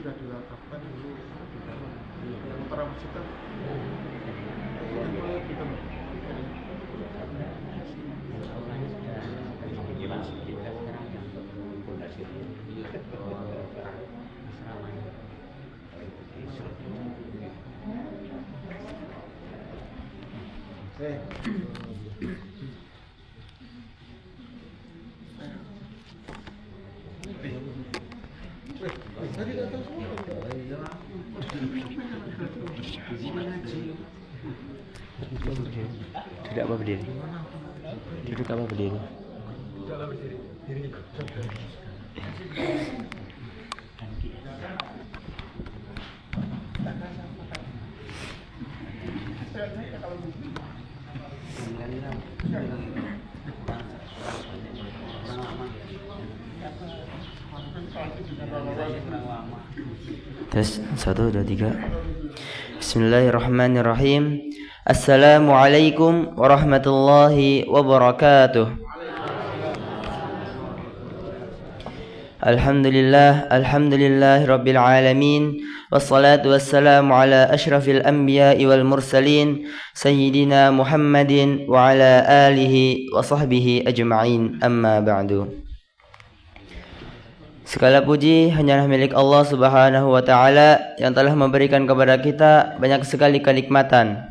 sudah dilakukan dulu yang utara masjid kan kita sekarang yang fondasi Tidak apa berdiri? Duduk apa berdiri? dalam berdiri diri Tes 1, 2, 3. Bismillahirrahmanirrahim. Assalamualaikum warahmatullahi wabarakatuh. Alhamdulillah rabbil alamin. Wassalatu wassalamu ala ashrafil anbiya'i wal mursalin sayyidina Muhammadin wa ala alihi wa sahbihi ajma'in. Amma ba'du. Segala puji hanyalah milik Allah Subhanahu wa ta'ala yang telah memberikan kepada kita banyak sekali kenikmatan.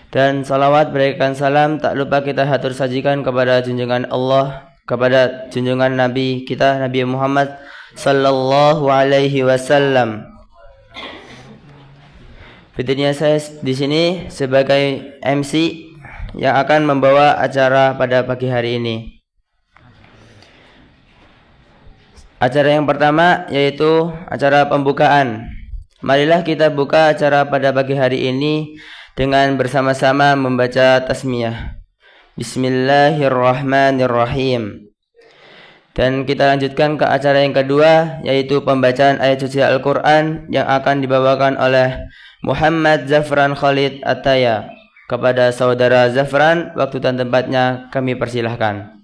Dan salawat berikan salam tak lupa kita hatur sajikan kepada junjungan Allah, kepada junjungan Nabi kita Nabi Muhammad sallallahu alaihi wasallam. Fitrinya saya di sini sebagai MC yang akan membawa acara pada pagi hari ini. Acara yang pertama yaitu acara pembukaan. Marilah kita buka acara pada pagi hari ini dengan bersama-sama membaca tasmiyah. Bismillahirrahmanirrahim. Dan kita lanjutkan ke acara yang kedua yaitu pembacaan ayat suci Al-Quran yang akan dibawakan oleh Muhammad Zafran Khalid Ataya. Kepada saudara Zafran, waktu dan tempatnya kami persilahkan.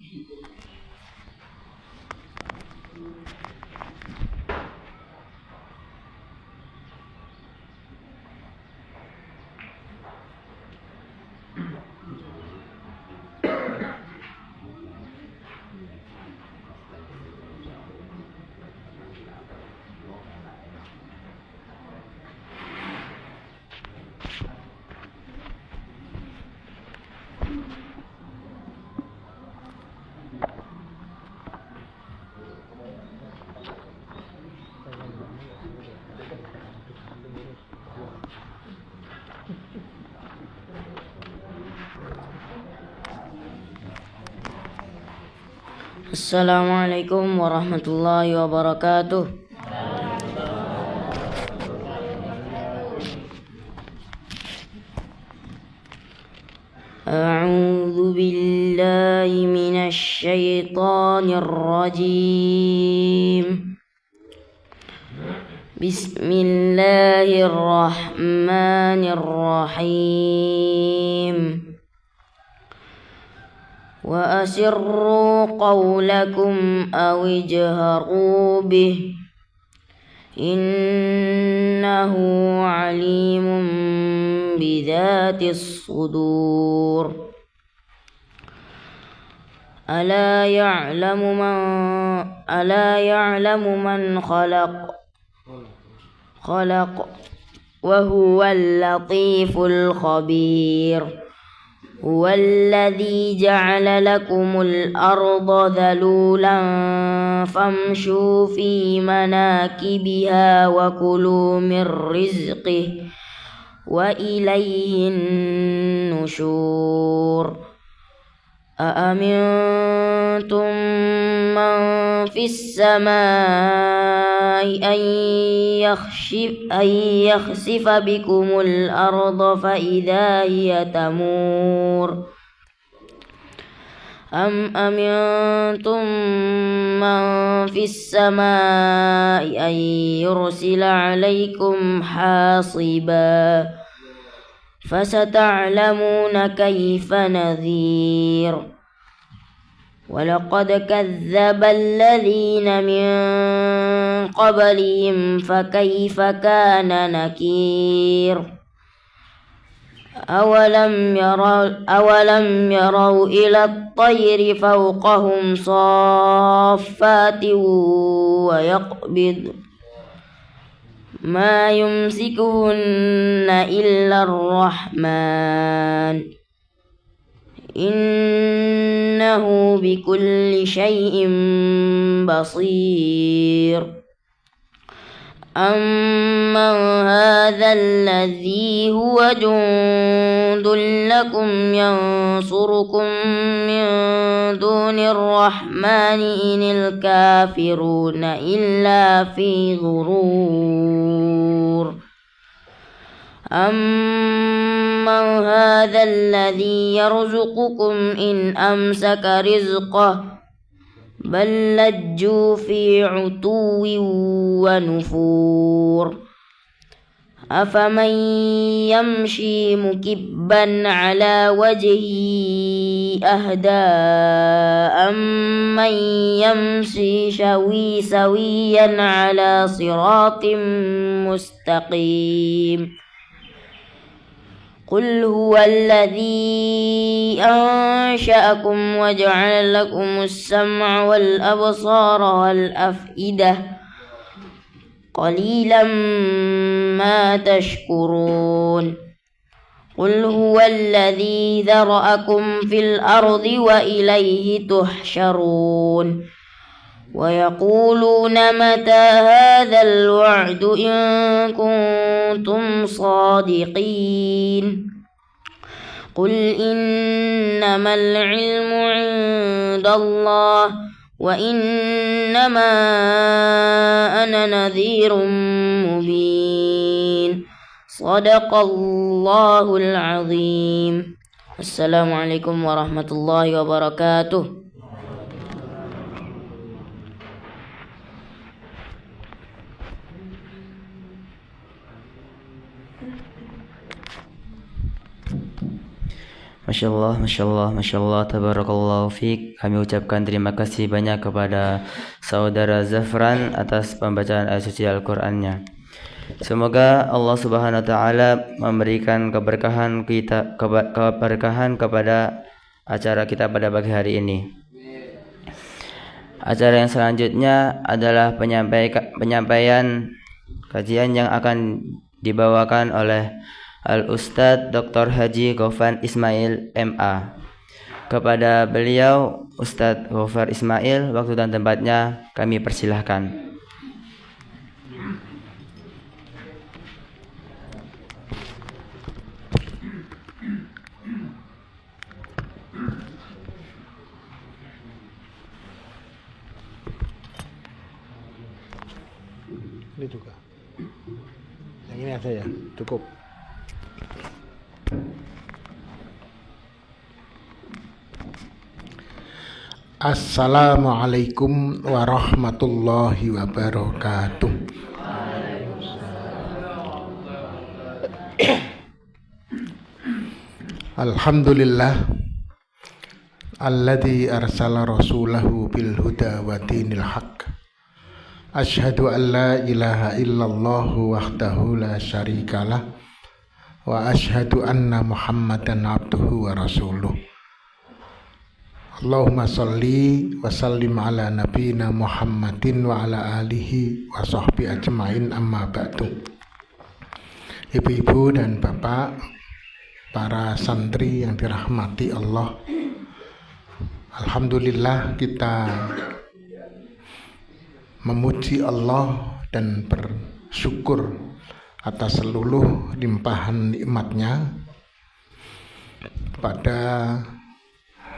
Assalamualaikum warahmatullahi wabarakatuh. A'udzu billahi minasy syaithanir rajim. Bismillahirrahmanirrahim. Wa asirru qawlakum aw ijharu bih innahu alimun bidhatis sudur. Ala ya'lamu man khalaq wa huwal latiful khabir. هو الذي جعل لكم الأرض ذلولا فامشوا في مناكبها وكلوا من رزقه وإليه النشور. أأمنتم من في السماء أن يخسف بكم الأرض فإذا هي تمور أم أمنتم من في السماء أن يرسل عليكم حاصبا فستعلمون كيف نذير. ولقد كذب الذين من قبلهم فكيف كان نكير أولم يروا إلى الطير فوقهم صافات ويقبض ما يمسكهن إلا الرحمن إنه بكل شيء بصير أمن هذا الذي هو جند لكم ينصركم من دون الرحمن إن الكافرون إلا في غرور أمن هذا الذي يرزقكم إن أمسك رزقه بل لجوا في عتو ونفور أفمن يمشي مكبا على وجهه أهدى أمن يمشي سويا على صراط مستقيم قل هو الذي أنشأكم وجعل لكم السمع والأبصار والأفئدة قليلا ما تشكرون قل هو الذي ذرأكم في الأرض وإليه تحشرون ويقولون متى هذا الوعد إن كنتم صادقين قل إنما العلم عند الله وإنما أنا نذير مبين صدق الله العظيم. السلام عليكم ورحمة الله وبركاته. Masya Allah, Masya Allah, Masya Allah, Tabarakallahu fiqh. Kami ucapkan terima kasih banyak kepada saudara Zafran atas pembacaan ayat suci Al-Qur'annya. Semoga Allah Subhanahu wa taala memberikan keberkahan kepada acara kita pada pagi hari ini. Acara yang selanjutnya adalah penyampaian kajian yang akan dibawakan oleh Al-Ustadz Dr. Haji Ghaufar Ismail MA. Kepada beliau Ustadz Ghaufar Ismail, waktu dan tempatnya kami persilahkan. Ini juga. Yang ini aja ya, cukup. Assalamualaikum warahmatullahi wabarakatuh. Alhamdulillah alladzi arsala rasulahu bil huda wa dinil haqq. Asyhadu an la ilaha illallah wahdahu la syarikalah wa asyhadu anna Muhammadan abduhu wa rasuluh. Allahumma salli wa sallim ala nabiyina Muhammadin wa ala alihi wa sahbihi ajma'in, amma ba'du. Ibu-ibu dan bapak, para santri yang dirahmati Allah, alhamdulillah kita memuji Allah dan bersyukur atas seluruh limpahan nikmatnya pada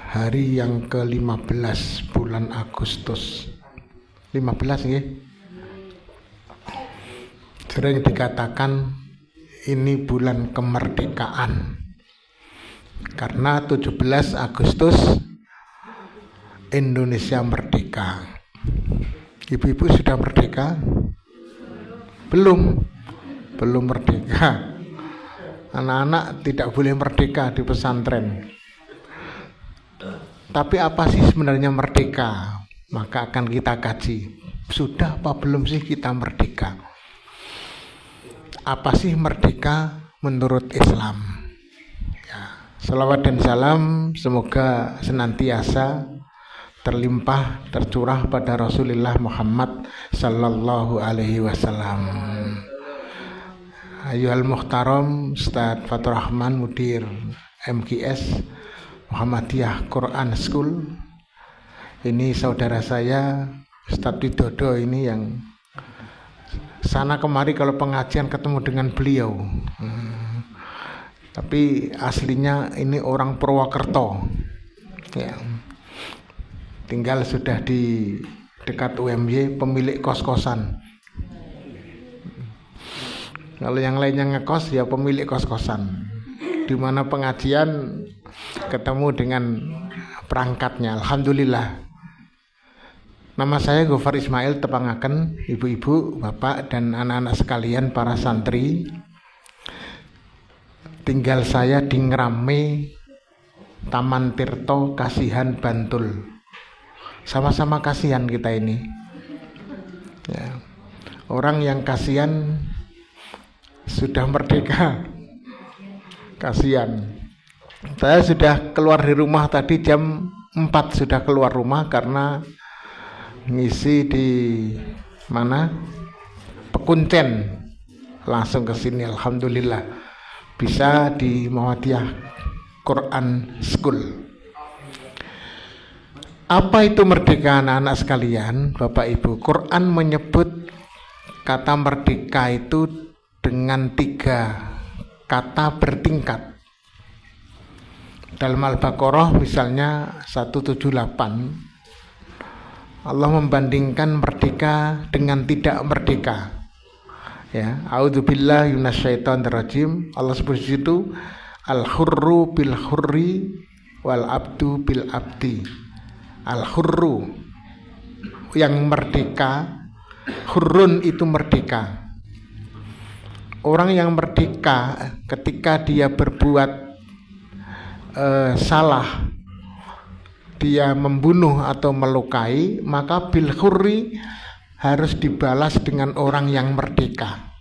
hari yang ke-15 bulan Agustus. 15 nggih. Sering dikatakan ini bulan kemerdekaan. Karena 17 Agustus Indonesia merdeka. Ibu-ibu sudah merdeka? Belum merdeka. Anak-anak tidak boleh merdeka di pesantren. Tapi apa sih sebenarnya merdeka? Maka akan kita kaji. Sudah apa belum sih kita merdeka? Apa sih merdeka menurut Islam? Ya, salawat dan salam semoga senantiasa terlimpah, tercurah pada Rasulullah Muhammad sallallahu alaihi wasallam. Ayyuhal muhtaram Ustaz Fatur Rahman, Mudir MKS Muhammadiyah Quran School. Ini saudara saya Ustaz Widodo ini yang sana kemari kalau pengajian ketemu dengan beliau. Tapi aslinya ini orang Purwokerto. Ya. Tinggal sudah di dekat UMY, pemilik kos-kosan. Kalau yang lainnya ngekos ya pemilik kos-kosan. Di mana pengajian ketemu dengan perangkatnya. Alhamdulillah. Nama saya Gofar Ismail Tepangaken, ibu-ibu, bapak dan anak-anak sekalian para santri. Tinggal saya di Ngrame, Taman Tirto, Kasihan, Bantul. Sama-sama kasihan kita ini. Ya. Orang yang kasihan sudah merdeka. Kasihan. Saya sudah keluar di rumah tadi jam 4 sudah keluar rumah karena ngisi di mana? Pekuncen. Langsung ke sini alhamdulillah. Bisa di Muhammadiyah Quran School. Apa itu merdeka anak-anak sekalian, Bapak Ibu? Quran menyebut kata merdeka itu dengan 3 kata bertingkat. Dalam Al-Baqarah misalnya 178 Allah membandingkan merdeka dengan tidak merdeka. Ya, a'udzubillahi minasyaitonirrajim. Allah sebut itu al-hurru bil hurri wal abdu bil abdi. Al-hurru yang merdeka, hurrun itu merdeka. Orang yang merdeka ketika dia berbuat salah, dia membunuh atau melukai, maka bil hurri harus dibalas dengan orang yang merdeka.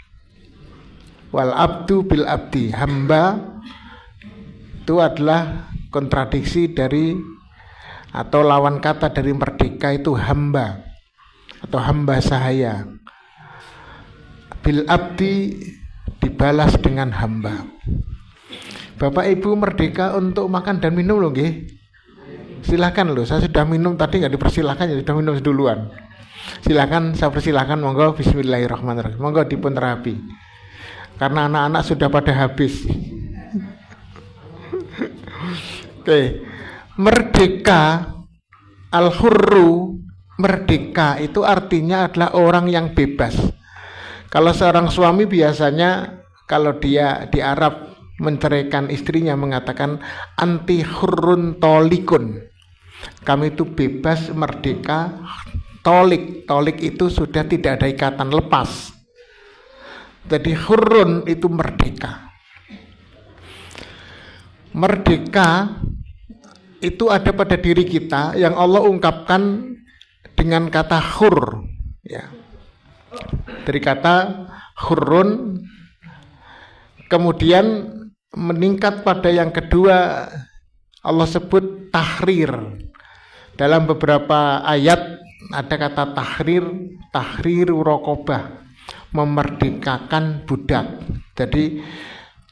Wal abdu bil abdi, hamba itu adalah kontradiksi dari atau lawan kata dari merdeka itu hamba atau hamba sahaya. Bil abdi dibalas dengan hamba. Bapak Ibu merdeka untuk makan dan minum loh nggih. Silakan loh, saya sudah minum tadi nggak dipersilahkan, ya sudah minum duluan. Silakan, saya persilahkan, monggo. Bismillahirrahmanirrahim. Monggo dipun terapi. Karena anak-anak sudah pada habis. Oke. Merdeka, al-hurru, merdeka itu artinya adalah orang yang bebas. Kalau seorang suami biasanya kalau dia di Arab menceraikan istrinya mengatakan anti hurrun tolikun. Kami itu bebas, merdeka, tolik. Tolik itu sudah tidak ada ikatan, lepas. Jadi hurrun itu merdeka. Merdeka itu ada pada diri kita yang Allah ungkapkan dengan kata hur, ya. Dari kata hurrun kemudian meningkat pada yang kedua, Allah sebut tahrir. Dalam beberapa ayat ada kata tahrir raqabah, memerdekakan budak. Jadi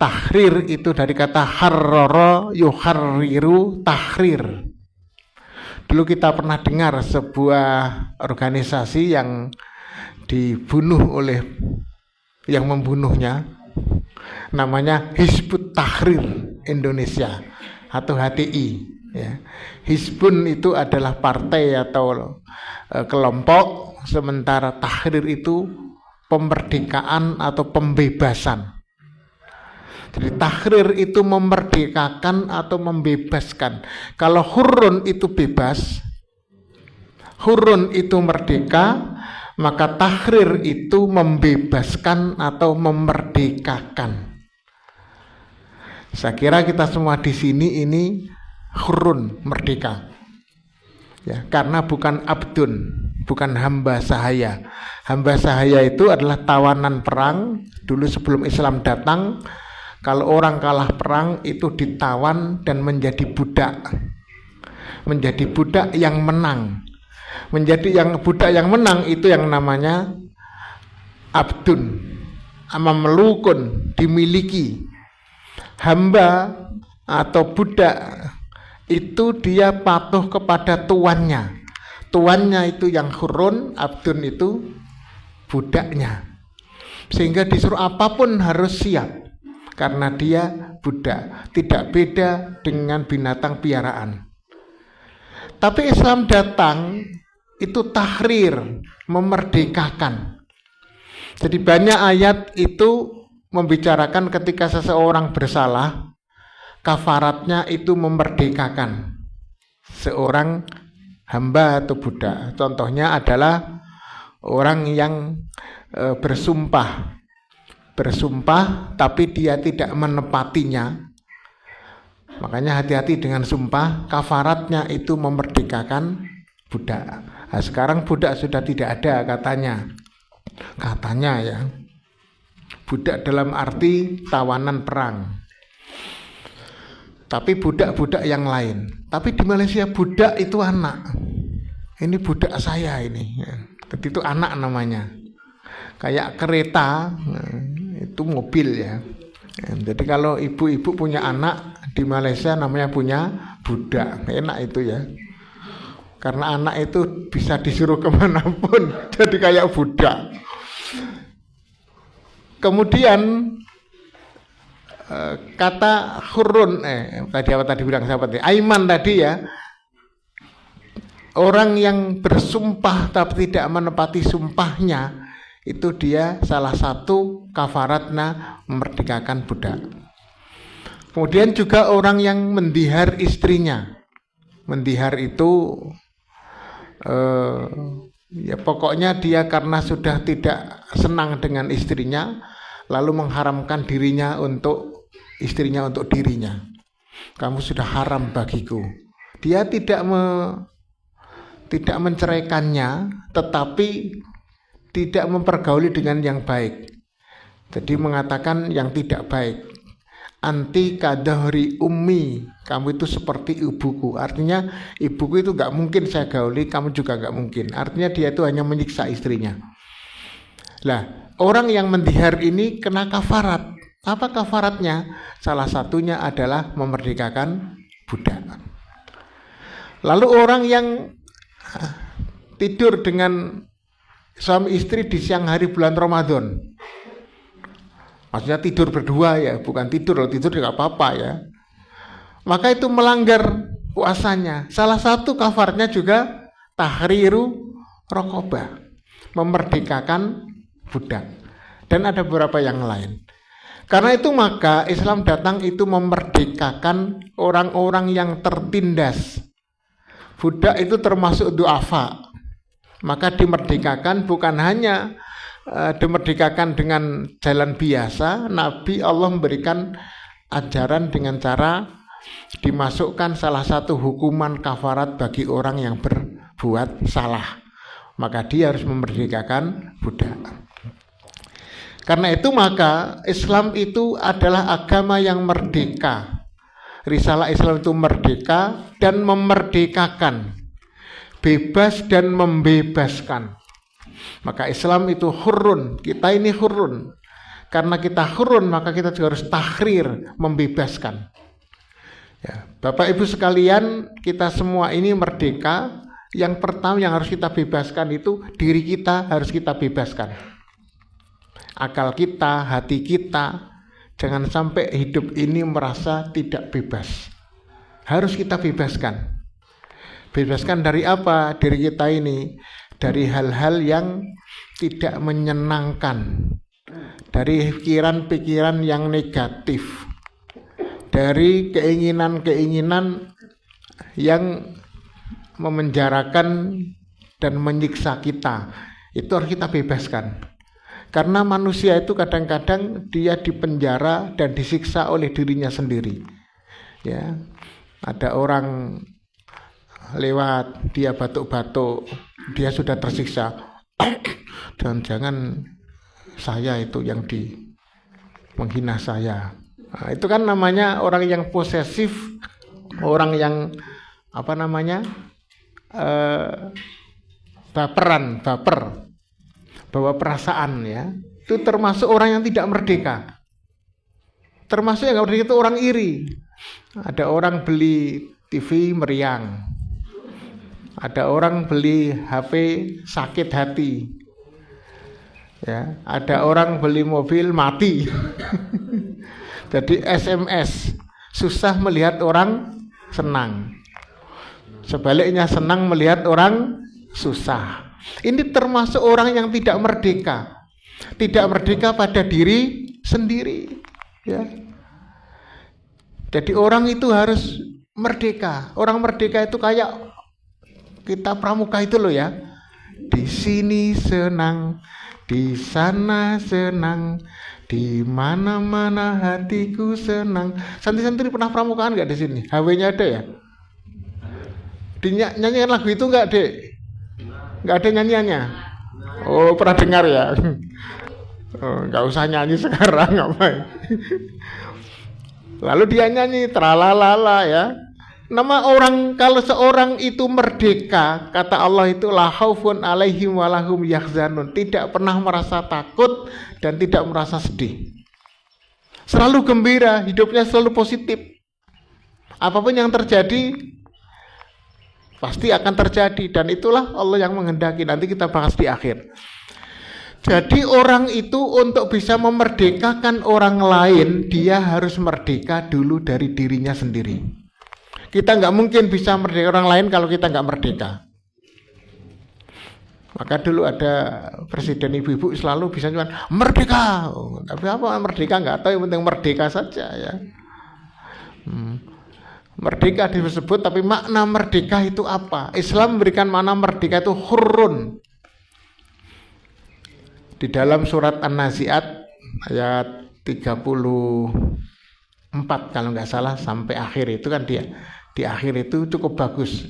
tahrir itu dari kata harrara yuharriru, tahrir. Dulu kita pernah dengar sebuah organisasi yang dibunuh oleh yang membunuhnya, namanya Hizbut Tahrir Indonesia atau HTI, ya. Hizbun itu adalah partai atau kelompok, sementara tahrir itu pemerdekakan atau pembebasan. Jadi tahrir itu memerdekakan atau membebaskan. Kalau hurrun itu bebas, hurrun itu merdeka, maka tahrir itu membebaskan atau memerdekakan. Saya kira kita semua di sini ini hurrun, merdeka. Ya, karena bukan abdun, bukan hamba sahaya. Hamba sahaya itu adalah tawanan perang. Dulu sebelum Islam datang, kalau orang kalah perang itu ditawan dan menjadi budak. Menjadi budak yang menang. Budak yang menang itu yang namanya abdun, mamlukun, dimiliki. Hamba atau budak itu dia patuh kepada tuannya. Tuannya itu yang hurun, abdun itu budaknya. Sehingga disuruh apapun harus siap karena dia budak, tidak beda dengan binatang piaraan. Tapi Islam datang itu tahrir, memerdekakan. Jadi banyak ayat itu membicarakan ketika seseorang bersalah, kafaratnya itu memerdekakan seorang hamba atau budak. Contohnya adalah orang yang bersumpah tapi dia tidak menepatinya. Makanya hati-hati dengan sumpah, kafaratnya itu memerdekakan budak. Nah, sekarang budak sudah tidak ada katanya ya. Budak dalam arti tawanan perang. Tapi budak-budak yang lain. Tapi di Malaysia budak itu anak. Ini budak saya ini. Jadi itu anak namanya. Kayak kereta, itu mobil ya. Jadi kalau ibu-ibu punya anak di Malaysia namanya punya budak. Enak itu ya. Karena anak itu bisa disuruh kemanapun. Jadi kayak budak. Kemudian kata hurun tadi bilang siapa tadi? Aiman tadi ya. Orang yang bersumpah tapi tidak menepati sumpahnya, itu dia salah satu kafaratnya memerdekakan budak. Kemudian juga orang yang mendihar istrinya. Mendihar itu ya pokoknya dia karena sudah tidak senang dengan istrinya, lalu mengharamkan dirinya untuk istrinya untuk dirinya. Kamu sudah haram bagiku. Dia tidak menceraikannya, tetapi tidak mempergauli dengan yang baik. Jadi mengatakan yang tidak baik. Anti kadahri ummi, kamu itu seperti ibuku. Artinya ibuku itu gak mungkin saya gauli, kamu juga gak mungkin. Artinya dia itu hanya menyiksa istrinya. Lah, orang yang mendihar ini kena kafarat. Apa kafaratnya? Salah satunya adalah memerdekakan budak. Lalu orang yang tidur dengan suami istri di siang hari bulan Ramadan, maksudnya tidur berdua ya, bukan tidur tidak apa-apa ya, maka itu melanggar puasanya. Salah satu kafarnya juga tahriru raqabah, memerdekakan budak, dan ada beberapa yang lain. Karena itu maka Islam datang itu memerdekakan orang-orang yang tertindas. Budak itu termasuk du'afa, maka dimerdekakan bukan hanya dimerdekakan dengan jalan biasa. Nabi Allah memberikan ajaran dengan cara dimasukkan salah satu hukuman kafarat bagi orang yang berbuat salah, maka dia harus memerdekakan budak. Karena itu maka Islam itu adalah agama yang merdeka. Risalah Islam itu merdeka dan memerdekakan, bebas dan membebaskan. Maka Islam itu hurun, kita ini hurun. Karena kita hurun maka kita juga harus tahrir, membebaskan. Ya, Bapak Ibu sekalian, kita semua ini merdeka. Yang pertama yang harus kita bebaskan itu diri kita harus kita bebaskan. Akal kita, hati kita. Jangan sampai hidup ini merasa tidak bebas. Harus kita bebaskan. Bebaskan dari apa? Diri kita ini. Dari hal-hal yang tidak menyenangkan. Dari pikiran-pikiran yang negatif. Dari keinginan-keinginan yang memenjarakan dan menyiksa kita. Itu harus kita bebaskan. Karena manusia itu kadang-kadang dia dipenjara dan disiksa oleh dirinya sendiri. Ya, ada orang lewat, dia batuk-batuk, dia sudah tersiksa. Dan jangan saya itu yang menghina saya. Nah, itu kan namanya orang yang posesif, orang yang baper, bawa perasaan ya. Itu termasuk orang yang tidak merdeka. Termasuk yang nggak merdeka itu orang iri. Ada orang beli TV meriang. Ada orang beli HP sakit hati. Ya, ada orang beli mobil mati. Jadi SMS susah melihat orang senang. Sebaliknya senang melihat orang susah. Ini termasuk orang yang tidak merdeka. Tidak merdeka pada diri sendiri, ya. Jadi orang itu harus merdeka. Orang merdeka itu kayak kita pramuka itu loh ya. Di sini senang, di sana senang, di mana-mana hatiku senang. Santri-santri pernah pramukaan nggak di sini? HW-nya ada ya? Nyanyikan lagu itu nggak, Dek? Nggak ada nyanyiannya? Oh, pernah dengar ya? Oh, nggak usah nyanyi sekarang, ngapain? Lalu dia nyanyi tralalala ya. Nama orang, kalau seorang itu merdeka, kata Allah itu la khaufun alaihim walahum yahzanun, tidak pernah merasa takut dan tidak merasa sedih. Selalu gembira, hidupnya selalu positif. Apapun yang terjadi pasti akan terjadi, dan itulah Allah yang menghendaki. Nanti kita bahas di akhir. Jadi orang itu untuk bisa memerdekakan orang lain, dia harus merdeka dulu dari dirinya sendiri. Kita nggak mungkin bisa merdeka orang lain kalau kita nggak merdeka. Maka dulu ada presiden ibu-ibu selalu bisa cuman merdeka. Tapi apa merdeka nggak tahu, yang penting merdeka saja ya. Merdeka disebut, tapi makna merdeka itu apa? Islam memberikan makna merdeka itu hurrun. Di dalam surat An-Nazi'at ayat 34 kalau nggak salah sampai akhir itu kan dia. Di akhir itu cukup bagus.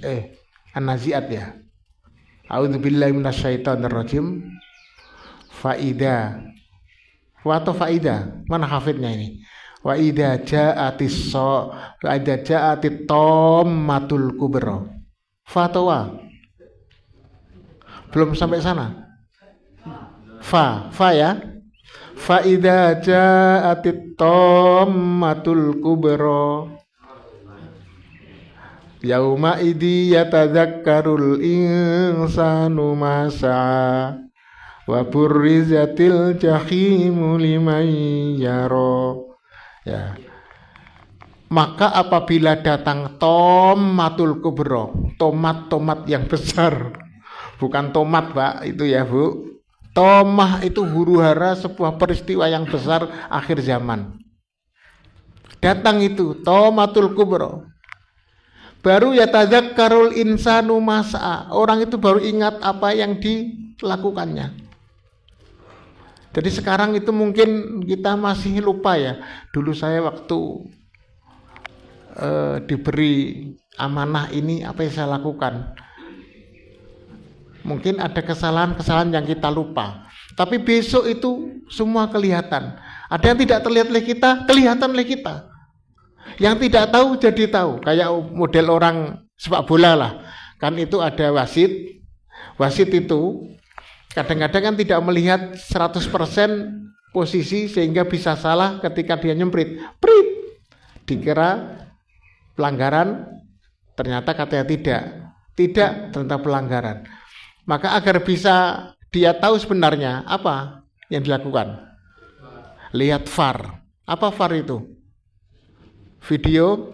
An-Nazi'at ya. A'udzubillahi minasyaitonirrajim. Faida. Mana hafidnya ini? Wa idza ja'atit tammatul kubra. Fatwa. Belum sampai sana. Fa ya. Fa idza ja'atit tammatul kubra. Yauma idzi yatadzakkarul insanu ma sa'a wa burrizatil jahimu liman yara. Ya. Maka apabila datang tomatul kubro, tomat yang besar, bukan tomat Pak, itu ya Bu. Tomah itu huru-hara sebuah peristiwa yang besar akhir zaman. Datang itu tomatul kubro. Baru yatadzakkarul insanu mas'a. Orang itu baru ingat apa yang dilakukannya. Jadi sekarang itu mungkin kita masih lupa ya. Dulu saya waktu diberi amanah ini apa yang saya lakukan. Mungkin ada kesalahan-kesalahan yang kita lupa. Tapi besok itu semua kelihatan. Ada yang tidak terlihat oleh kita, kelihatan oleh kita. Yang tidak tahu jadi tahu. Kayak model orang sepak bola lah. Kan itu ada wasit. Wasit itu kadang-kadang kan tidak melihat 100% posisi sehingga bisa salah ketika dia nyemprit. Prit. Dikira pelanggaran, ternyata katanya tidak. Tidak, ternyata pelanggaran. Maka agar bisa dia tahu sebenarnya apa yang dilakukan. Lihat VAR. Apa VAR itu? Video.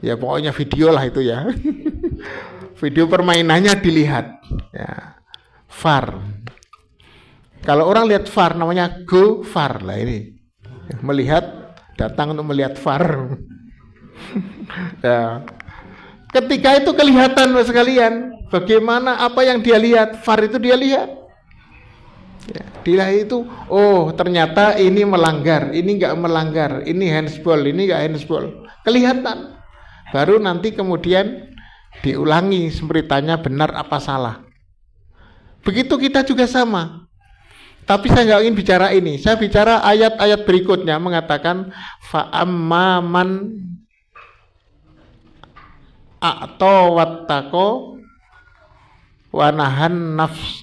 Ya pokoknya video lah itu ya. Video permainannya dilihat. Ya. VAR. Kalau orang lihat VAR namanya go VAR lah ini. Melihat, datang untuk melihat VAR. Ya. Ketika itu kelihatan sekalian bagaimana apa yang dia lihat, VAR itu dia lihat. Ya, dilihat itu, oh ternyata ini melanggar, ini enggak melanggar, ini handsball, ini enggak handsball. Kelihatan. Baru nanti kemudian diulangi beritanya benar apa salah. Begitu kita juga sama. Tapi saya nggak ingin bicara ini. Saya bicara ayat-ayat berikutnya mengatakan fa'amman a'to wattaqo wanahan nafs.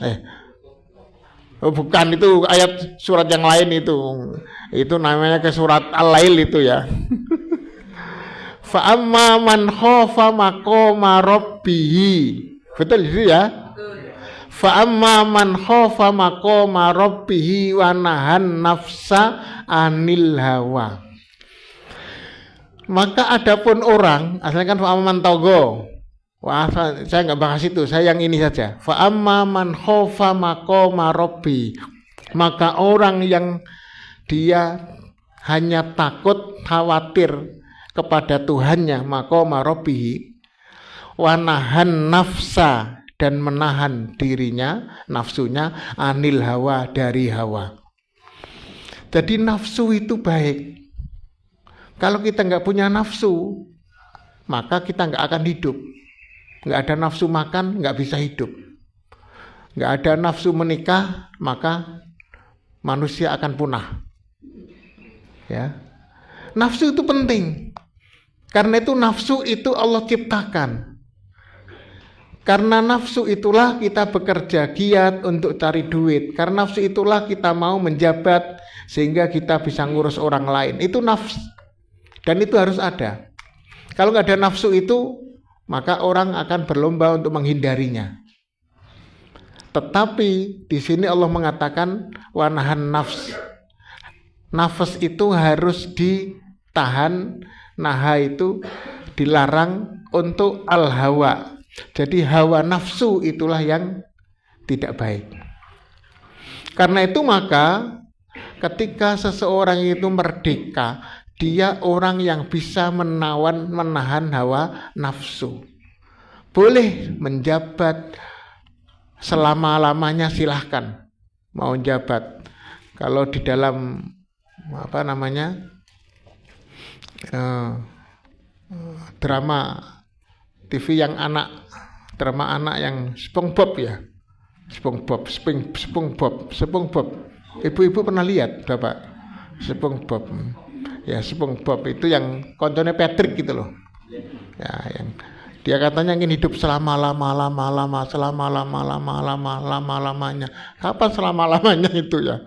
Bukan, itu ayat surat yang lain itu. Itu namanya ke surat Al-Lail itu ya. Fa'amma man khofa maqama rabbih. Betul itu ya? Fa'amma man khofa maqama rabbih wa nahan nafsa anil hawa. Maka adapun orang, asalnya kan fa'amma man togo. Wah, saya nggak bahas itu, saya yang ini saja. Fa'amma man khofa maqama rabbih. Maka orang yang dia hanya takut, khawatir kepada Tuhannya, maqama rabbih, wa nahan nafsa, dan menahan dirinya, nafsunya, anil hawa, dari hawa. Jadi nafsu itu baik. Kalau kita nggak punya nafsu, maka kita nggak akan hidup. Nggak ada nafsu makan, nggak bisa hidup. Nggak ada nafsu menikah, maka manusia akan punah. Ya, nafsu itu penting. Karena itu nafsu itu Allah ciptakan. Karena nafsu itulah kita bekerja giat untuk cari duit. Karena nafsu itulah kita mau menjabat sehingga kita bisa ngurus orang lain. Itu nafsu. Dan itu harus ada. Kalau nggak ada nafsu itu, maka orang akan berlomba untuk menghindarinya. Tetapi di sini Allah mengatakan wanahan nafs. Nafas itu harus ditahan, naha itu dilarang untuk al-hawa. Jadi hawa nafsu itulah yang tidak baik. Karena itu maka ketika seseorang itu merdeka, dia orang yang bisa menahan hawa nafsu. Boleh menjabat selama-lamanya, silahkan mau jabat. Kalau di dalam drama TV yang drama anak yang SpongeBob ya, SpongeBob. Ibu-ibu pernah lihat Bapak SpongeBob? Ya, SpongeBob itu yang konconnya Patrick gitu loh. Ya, yang dia katanya ingin hidup selama-lamanya. Kapan selama-lamanya itu ya?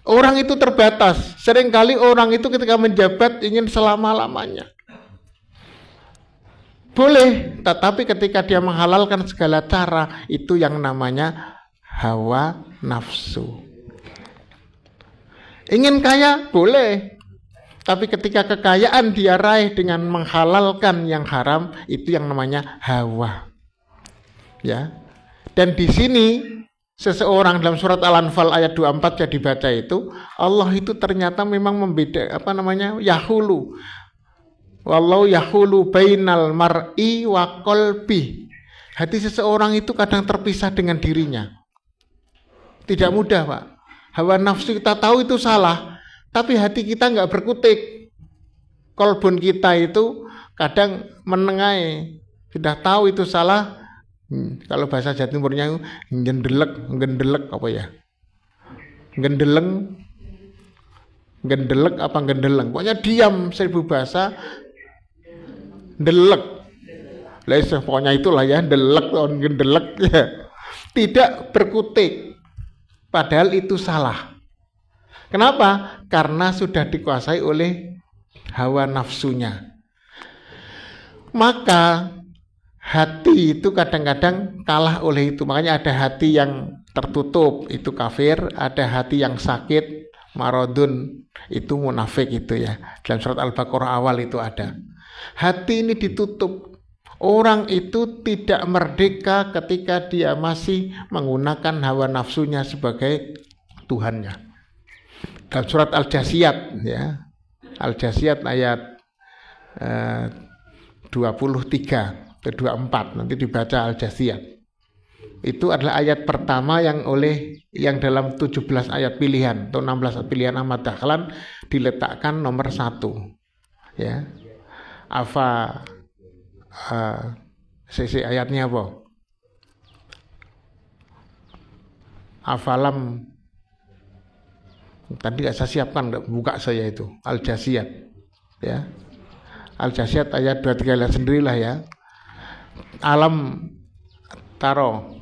Orang itu terbatas. Seringkali orang itu ketika menjabat ingin selama-lamanya. Boleh, tetapi ketika dia menghalalkan segala cara, itu yang namanya hawa nafsu. Ingin kaya? Boleh. Tapi ketika kekayaan dia raih dengan menghalalkan yang haram, itu yang namanya hawa. Ya. Dan di sini seseorang dalam surat Al-Anfal ayat 24 yang dibaca itu, Allah itu ternyata memang membeda yahulu. Wallahu yahulu bainal mar'i wa qalbi. Hati seseorang itu kadang terpisah dengan dirinya. Tidak mudah, Pak. Hawa nafsu kita tahu itu salah, tapi hati kita nggak berkutik. Kolbun kita itu kadang menengai, sudah tahu itu salah. Kalau bahasa Jawa Timurnya gendelek apa ya? Gendelek apa gendeleng? Pokoknya diam, 1000 bahasa. Delek. Pokoknya itulah ya, delek atau gendelek ya. Tidak berkutik. Padahal itu salah. Kenapa? Karena sudah dikuasai oleh hawa nafsunya. Maka hati itu kadang-kadang kalah oleh itu. Makanya ada hati yang tertutup, itu kafir. Ada hati yang sakit, maradun, itu munafik itu ya. Dalam surat Al-Baqarah awal itu ada. Hati ini ditutup. Orang itu tidak merdeka ketika dia masih menggunakan hawa nafsunya sebagai Tuhannya. Dalam surat Al-Jasiyat ya. Al-Jasiyat ayat 23 ke 24, nanti dibaca Al-Jasiyat. Itu adalah ayat pertama yang dalam 17 ayat pilihan atau 16 pilihan Ahmad Dahlan diletakkan nomor 1. Ya. Afa sisi ayatnya apa? Afalam, tadi gak saya siapkan, gak buka saya itu Al-Jasiyat ya. Al-Jasiyat ayat 23, lihat sendirilah ya. Alam taro,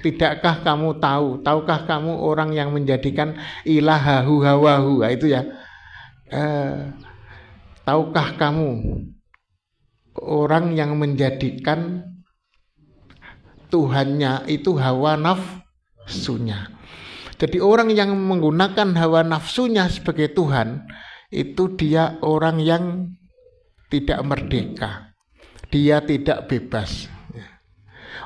tidakkah kamu tahukah kamu orang yang menjadikan ilahahu hawahu, itu ya. Tahukah kamu orang yang menjadikan Tuhannya itu hawa nafsunya. Jadi orang yang menggunakan hawa nafsunya sebagai Tuhan, itu dia orang yang tidak merdeka, dia tidak bebas.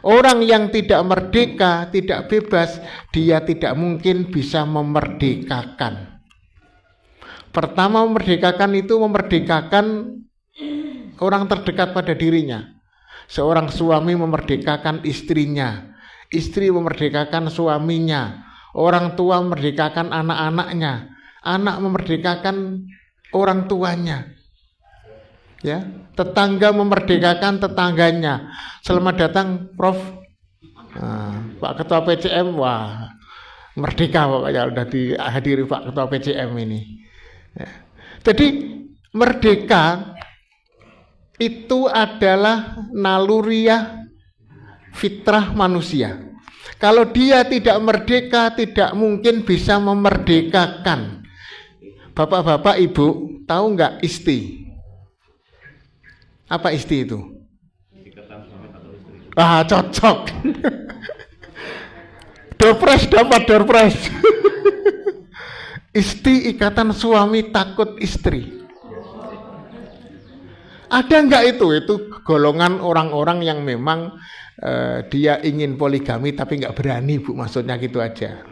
Orang yang tidak merdeka, tidak bebas, dia tidak mungkin bisa memerdekakan. Pertama, memerdekakan itu memerdekakan orang terdekat pada dirinya. Seorang suami memerdekakan istrinya, istri memerdekakan suaminya, orang tua memerdekakan anak-anaknya, anak memerdekakan orang tuanya. Ya, tetangga memerdekakan tetangganya. Selamat datang Prof. Pak Ketua PCM, wah merdeka pokoknya udah dihadiri Pak Ketua PCM ini. Ya. Jadi merdeka itu adalah naluriah fitrah manusia. Kalau dia tidak merdeka, tidak mungkin bisa memerdekakan. Bapak-bapak, ibu, tahu nggak isti? Apa isti itu? Cocok. Dorpres dapat dorpres. Isti ikatan suami takut istri. Ada enggak itu? Itu golongan orang-orang yang memang dia ingin poligami tapi enggak berani, Bu, maksudnya gitu aja.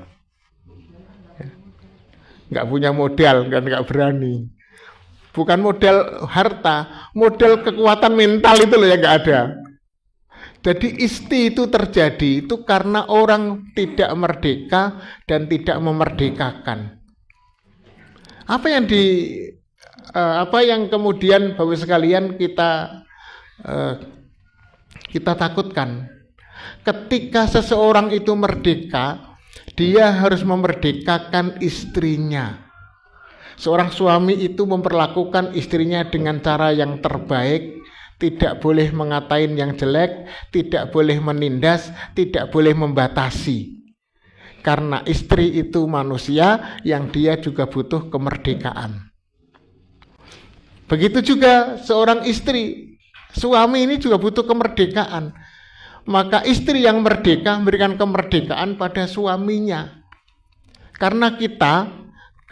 Enggak punya modal dan enggak berani. Bukan modal harta, modal kekuatan mental itu loh yang enggak ada. Jadi isti itu terjadi itu karena orang tidak merdeka dan tidak memerdekakan. Apa yang kemudian Bapak sekalian kita takutkan? Ketika seseorang itu merdeka, dia harus memerdekakan istrinya. Seorang suami itu memperlakukan istrinya dengan cara yang terbaik, tidak boleh mengatain yang jelek, tidak boleh menindas, tidak boleh membatasi. Karena istri itu manusia yang dia juga butuh kemerdekaan. Begitu juga seorang istri, suami ini juga butuh kemerdekaan. Maka istri yang merdeka memberikan kemerdekaan pada suaminya. Karena kita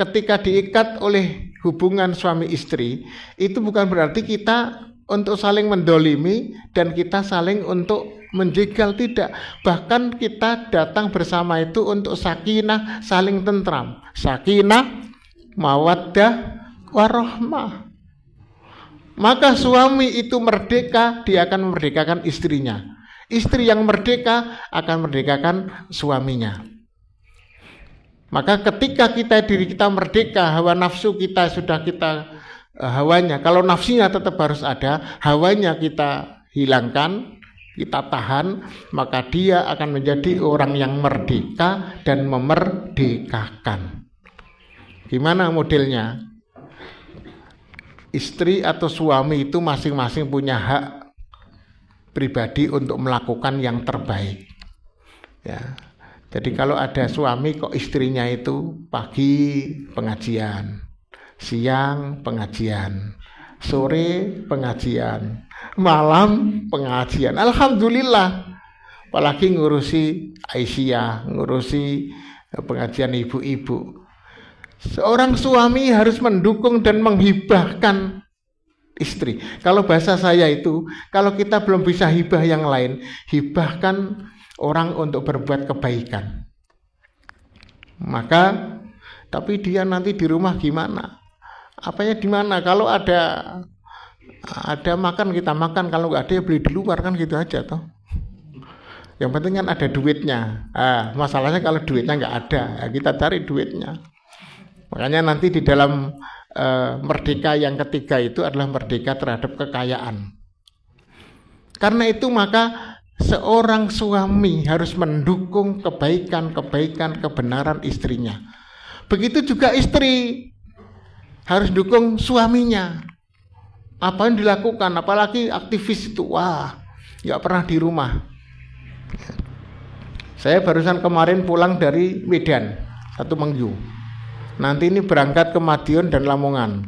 ketika diikat oleh hubungan suami istri, itu bukan berarti kita untuk saling mendolimi dan kita saling untuk menjegal, tidak. Bahkan kita datang bersama itu untuk sakinah, saling tentram. Sakinah, mawaddah, warahmah. Maka suami itu merdeka, dia akan memerdekakan istrinya. Istri yang merdeka akan memerdekakan suaminya. Maka ketika diri kita merdeka, hawa nafsu kita sudah kita hawanya, kalau nafsunya tetap harus ada, hawanya kita hilangkan, kita tahan, maka dia akan menjadi orang yang merdeka dan memerdekakan. Gimana modelnya? Istri atau suami itu masing-masing punya hak pribadi untuk melakukan yang terbaik. Ya. Jadi kalau ada suami kok istrinya itu pagi pengajian, siang pengajian, sore pengajian, malam pengajian. Alhamdulillah. Apalagi ngurusi Aisyah, ngurusi pengajian ibu-ibu. Seorang suami harus mendukung dan menghibahkan istri. Kalau bahasa saya itu, kalau kita belum bisa hibah yang lain, hibahkan orang untuk berbuat kebaikan. Maka, tapi dia nanti di rumah gimana? Apanya di mana? Kalau ada makan kita makan, kalau nggak ada ya beli di luar, kan gitu aja toh. Yang penting kan ada duitnya. Masalahnya kalau duitnya nggak ada, ya kita cari duitnya. Makanya nanti di dalam merdeka yang ketiga itu adalah merdeka terhadap kekayaan. Karena itu maka seorang suami harus mendukung kebaikan, kebenaran istrinya. Begitu juga istri harus dukung suaminya. Apa yang dilakukan, apalagi aktivis itu, wah, nggak pernah di rumah. Saya barusan kemarin pulang dari Medan, 1 minggu. Nanti ini berangkat ke Madiun dan Lamongan.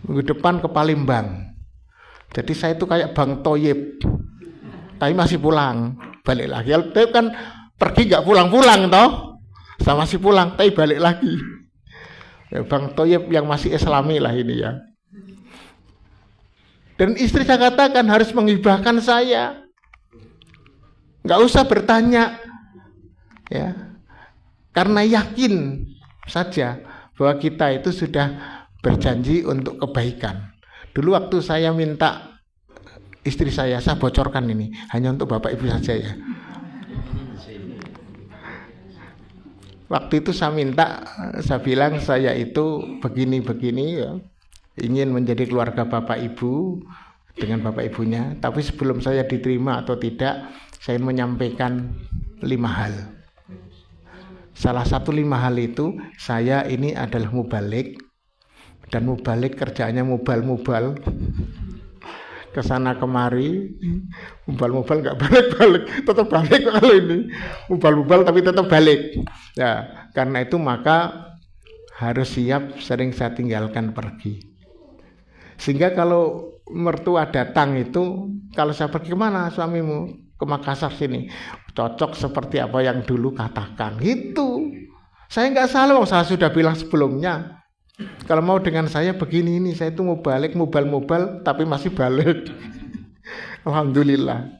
Minggu depan ke Palembang. Jadi saya itu kayak Bang Toyib, tapi masih pulang, balik lagi. Tapi kan pergi nggak pulang-pulang toh, saya masih pulang, tapi balik lagi. Ya, Bang Toyib yang masih Islami lah ini ya. Dan istri saya katakan harus menghibahkan saya, nggak usah bertanya, ya, karena yakin saja bahwa kita itu sudah berjanji untuk kebaikan. Dulu waktu saya minta istri saya bocorkan ini hanya untuk bapak ibu saja ya. Waktu itu saya minta, saya bilang saya itu begini-begini ya, ingin menjadi keluarga bapak ibu dengan bapak ibunya, tapi sebelum saya diterima atau tidak, saya menyampaikan 5 hal. Salah satu 5 hal itu, saya ini adalah mubalik, dan mubalik kerjaannya mubal-mubal kesana kemari, mubal-mubal nggak balik-balik, tetap balik kalau ini mubal-mubal tapi tetap balik. Ya, karena itu maka harus siap sering saya tinggalkan pergi. Sehingga kalau mertua datang itu, kalau saya pergi kemana suamimu? Ke Makassar sini, cocok seperti apa yang dulu katakan. Gitu. Saya nggak salah, saya sudah bilang sebelumnya. Kalau mau dengan saya begini ini, saya itu mau balik, mubal-mubal, tapi masih balik. Alhamdulillah.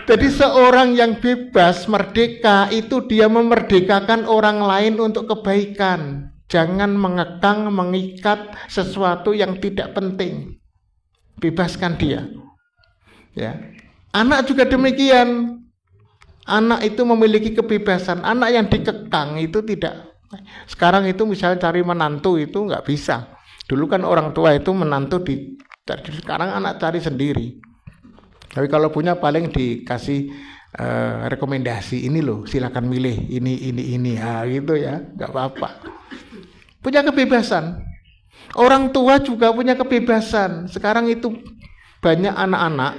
Jadi seorang yang bebas, merdeka, itu dia memerdekakan orang lain untuk kebaikan. Jangan mengekang, mengikat sesuatu yang tidak penting. Bebaskan dia. Ya. Anak juga demikian. Anak itu memiliki kebebasan. Anak yang dikekang itu tidak. Sekarang itu misalnya cari menantu itu nggak bisa. Dulu kan orang tua itu menantu dicari. Sekarang anak cari sendiri. Tapi kalau punya paling dikasih rekomendasi, ini loh silakan milih ini gitu ya, nggak apa-apa. Punya kebebasan. Orang tua juga punya kebebasan. Sekarang itu banyak anak-anak,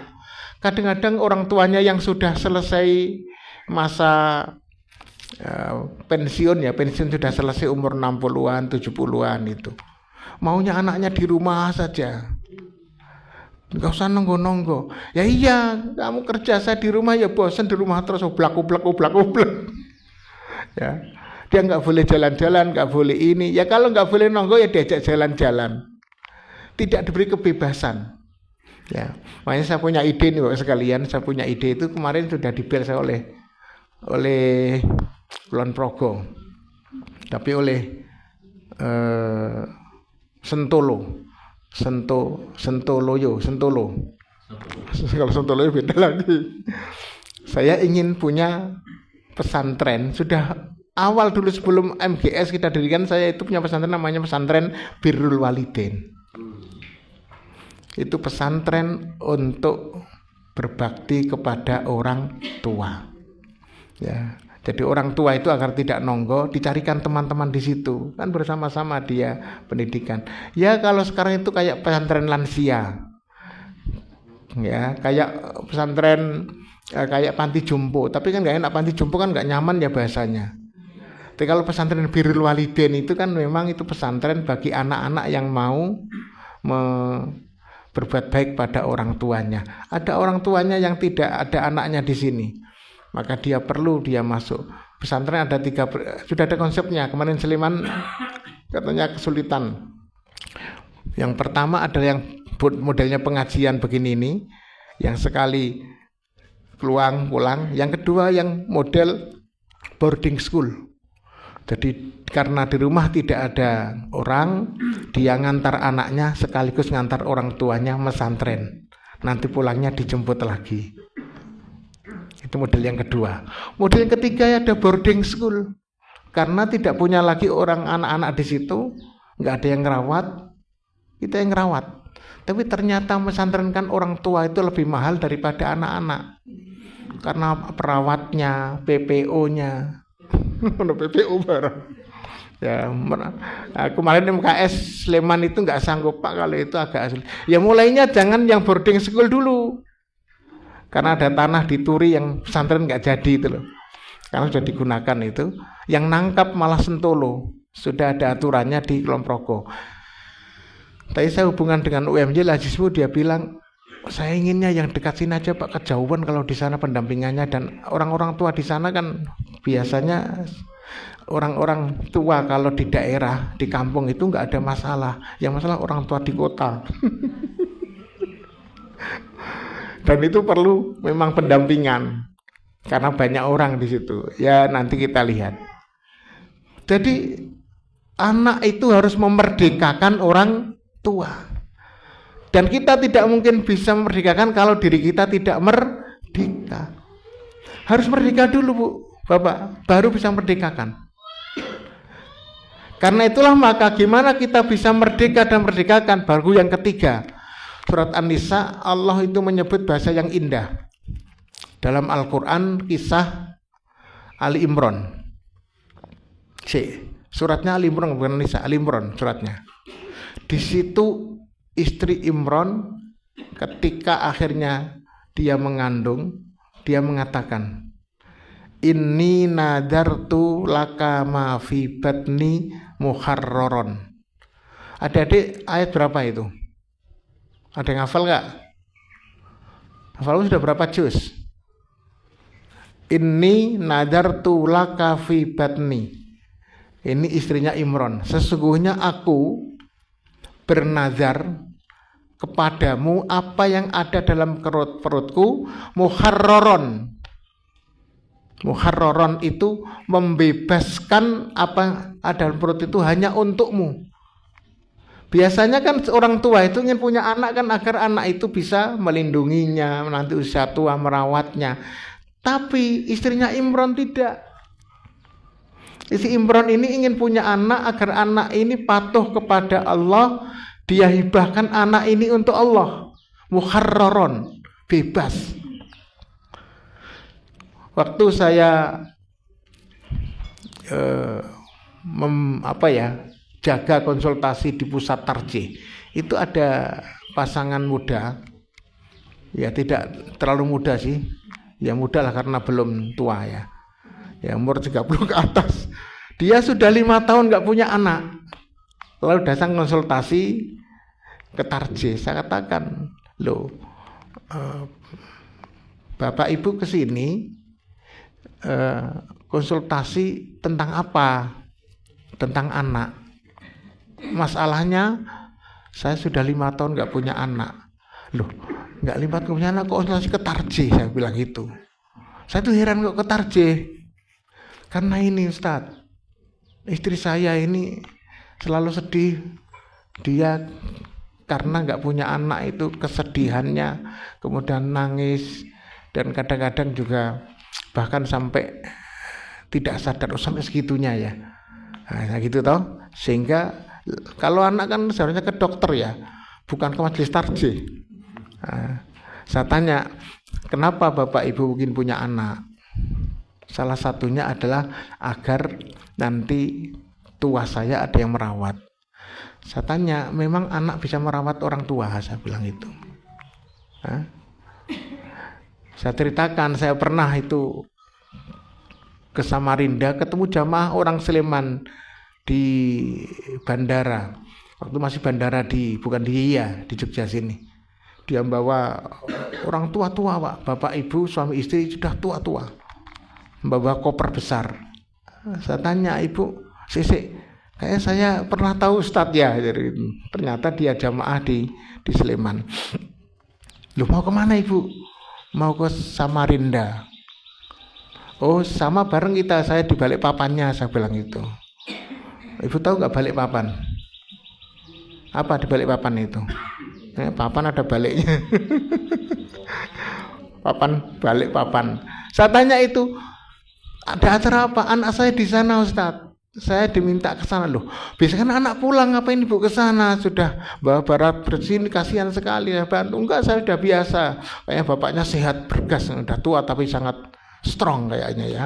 kadang-kadang orang tuanya yang sudah selesai masa pensiun ya, pensiun sudah selesai umur 60-an, 70-an itu. Maunya anaknya di rumah saja. Enggak usah nonggo-nonggo. Ya iya, kamu kerja, saya di rumah ya bosan di rumah terus oblak-oblak. Ya. Dia enggak boleh jalan-jalan, enggak boleh ini. Ya kalau enggak boleh nonggo ya diajak jalan-jalan. Tidak diberi kebebasan. Ya. Makanya saya punya ide nih Bapak sekalian, saya punya ide itu kemarin sudah dibel saya oleh Kulon Progo. Tapi oleh Sentolo. Sentolo. Kalau Sentolo beda lagi. Saya ingin punya pesantren. Sudah awal dulu sebelum MGS kita dirikan, saya itu punya pesantren namanya pesantren Birrul Walidain. Itu pesantren untuk berbakti kepada orang tua. Ya. Jadi orang tua itu agar tidak nonggo, dicarikan teman-teman di situ, kan bersama-sama dia pendidikan. Ya kalau sekarang itu kayak pesantren lansia, ya kayak pesantren kayak panti jompo, tapi kan nggak enak, panti jompo kan nggak nyaman ya bahasanya. Tapi kalau pesantren Birrul Walidain itu kan memang itu pesantren bagi anak-anak yang mau berbuat baik pada orang tuanya. Ada orang tuanya yang tidak ada anaknya di sini, maka dia masuk pesantren. Ada 3, sudah ada konsepnya. Kemarin Sleman katanya kesulitan. Yang pertama adalah yang modelnya pengajian begini ini, yang sekali pulang. Yang kedua yang model boarding school. Jadi karena di rumah tidak ada orang, dia ngantar anaknya sekaligus ngantar orang tuanya mesantren. Nanti pulangnya dijemput lagi. Itu model yang kedua. Model yang ketiga ada boarding school. Karena tidak punya lagi orang anak-anak di situ, nggak ada yang ngerawat, kita yang ngerawat. Tapi ternyata pesantren kan orang tua itu lebih mahal daripada anak-anak. Karena perawatnya, PPO-nya. PPO barang. Ya, kemarin MKS Sleman itu nggak sanggup Pak kalau itu agak asli. Ya mulainya jangan yang boarding school dulu. Karena ada tanah di Turi yang pesantren nggak jadi itu loh. Karena sudah digunakan itu. Yang nangkap malah Sentolo. Sudah ada aturannya di Kulonprogo. Tadi saya hubungan dengan UMJ Lajismu, dia bilang, saya inginnya yang dekat sini aja Pak, kejauhan kalau di sana pendampingannya, dan orang-orang tua di sana kan biasanya orang-orang tua kalau di daerah, di kampung itu nggak ada masalah. Yang masalah orang tua di kota. Dan itu perlu memang pendampingan karena banyak orang di situ. Ya nanti kita lihat. Jadi anak itu harus memerdekakan orang tua. Dan kita tidak mungkin bisa memerdekakan kalau diri kita tidak merdeka. Harus merdeka dulu Bu, Bapak, baru bisa merdekakan. Karena itulah maka gimana kita bisa merdeka dan merdekakan, baru yang ketiga. Surat An-Nisa, Allah itu menyebut bahasa yang indah. Dalam Al-Quran kisah Ali Imran. Suratnya Ali Imran, bukan Nisa, Ali Imran suratnya. Di situ istri Imran ketika akhirnya dia mengandung, dia mengatakan, Inni nadartu laka ma fi batni muharraron. Adik-adik ayat berapa itu? Ada yang hafal gak? Hafal sudah berapa juz? Inni nadartu laka fi batni. Ini istrinya Imran. Sesungguhnya aku bernazar kepadamu apa yang ada dalam perutku, muharraron. Muharraron itu membebaskan apa yang ada dalam perut itu hanya untukmu. Biasanya kan orang tua itu ingin punya anak kan agar anak itu bisa melindunginya, nanti usia tua merawatnya. Tapi istrinya Imran tidak. Istri Imran ini ingin punya anak agar anak ini patuh kepada Allah. Dia hibahkan anak ini untuk Allah. Muharraron, bebas. Waktu saya jaga konsultasi di pusat tarjih, itu ada pasangan muda, ya tidak terlalu muda sih, ya muda lah karena belum tua ya umur 30 ke atas. Dia sudah 5 tahun nggak punya anak, lalu datang konsultasi ke tarjih. Saya katakan, loh Bapak Ibu kesini konsultasi tentang apa? Tentang anak. Masalahnya saya sudah 5 tahun nggak punya anak. Loh, nggak 5 tahun punya anak kok konsultasi ke tarjih? Saya bilang gitu. Saya tuh heran kok ke tarjih. Karena ini Ustadz, istri saya ini selalu sedih. Dia karena nggak punya anak itu kesedihannya, kemudian nangis, dan kadang-kadang juga bahkan sampai tidak sadar sampai segitunya ya. Nah gitu toh. Sehingga kalau anak kan seharusnya ke dokter ya, bukan ke majelis tarjih. Nah, saya tanya, kenapa Bapak Ibu mungkin punya anak? Salah satunya adalah agar nanti tua saya ada yang merawat. Saya tanya, memang anak bisa merawat orang tua? Saya bilang itu. Saya ceritakan, saya pernah itu ke Samarinda, ketemu jamaah orang Sleman di bandara. Waktu masih bandara bukan di Iya, di Jogja sini. Dia membawa orang tua-tua, Pak. Bapak ibu, suami istri sudah tua-tua. Membawa koper besar. Saya tanya, Ibu, kayak saya pernah tahu Ustadz ya. Jadi, ternyata dia jamaah di Sleman. Loh, mau kemana Ibu? Mau ke Samarinda. Oh, sama bareng kita, saya di Balikpapannya, saya bilang itu. Ibu tahu nggak Balikpapan? Apa di Balikpapan itu? Papan ada baliknya. Papan, Balikpapan. Saya tanya itu, ada acara apa? Anak saya di sana Ustadz. saya diminta ke sana loh. Biasanya kan anak pulang, ngapain ibu ke sana? Sudah bawa barang bersih, kasihan sekali ya bantu. Enggak, saya sudah biasa. Kayaknya bapaknya sehat, bergas, udah tua tapi sangat strong kayaknya ya.